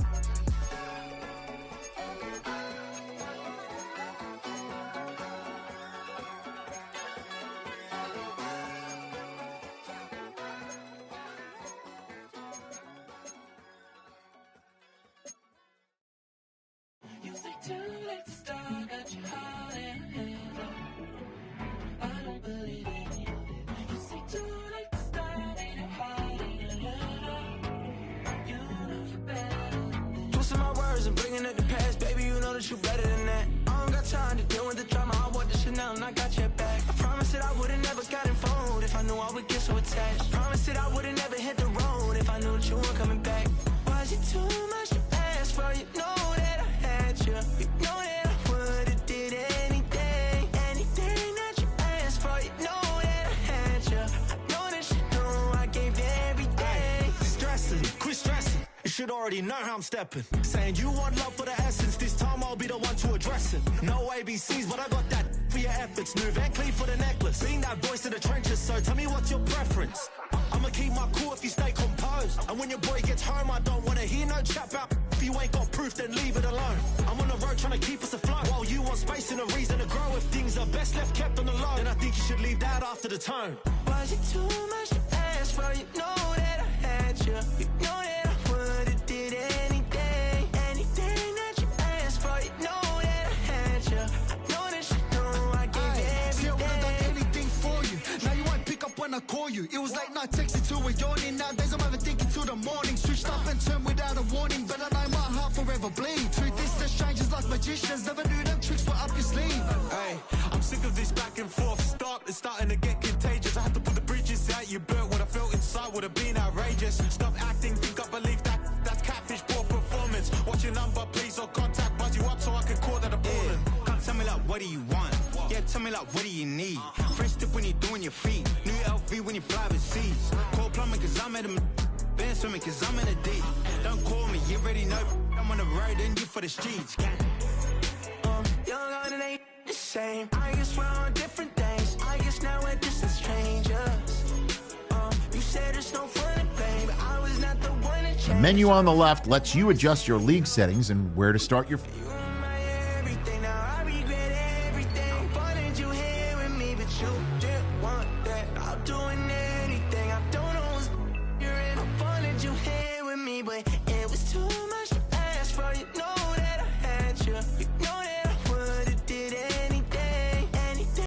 would get so attached. I promised that I would've never hit the road if I knew that you weren't coming back. Was it too much to ask for? You know that I had you. You know that I would've did anything, anything that you asked for. You know that I had you. I know that you know I gave you everything. Ay, stressing, quit stressing. You should already know how I'm stepping. Saying you want love for the essence. This time I'll be the one to address it. No ABCs, but I got that for your efforts. New Van Cleef for the necklace. Being that voice in the trenches, so tell me what's your preference. I'ma keep my cool if you stay composed. And when your boy gets home, I don't wanna hear no chat about. If you ain't got proof, then leave it alone. I'm on the road trying to keep us afloat. While you want space and a reason to grow. If things are best left kept on the low, then I think you should leave that after the tone. Was it too much to ask for? You know that I had you. You know that I would've did anything, anything that you asked for. You know that I had you. I know that you know I gave you everything. See, I would've done anything for you. Now you won't pick up when I call you. It was late night texting till we're yawning. Nowadays I'm overthinking till the morning. Switched up and turned without a warning, but I know my heart forever bleed. Truth is that strangers like magicians. Never knew them tricks were up your sleeve. Hey, I'm sick of this back and forth. It's starting to get contagious. I had to put the bridges out you built. What I felt inside would have been outrageous. Stop acting, think I believe that's catfish, poor performance. Watch your number, please, or contact, buzz you up so I can call that appalling. Come tell me like, what do you want? Yeah, tell me like, what do you need? Fresh tip when you're doing your feet. New LV when you fly overseas. Call plumbing cause I'm at a band swimming cause I'm in a deep. Don't call me, you already know. I'm on the road and you for the streets. Young on it ain't the same. I guess we're on different days. I guess now we're distant strangers. You said it's no fun to blame, but I was not the one to change. The menu on the left lets you adjust your league settings and where to start your...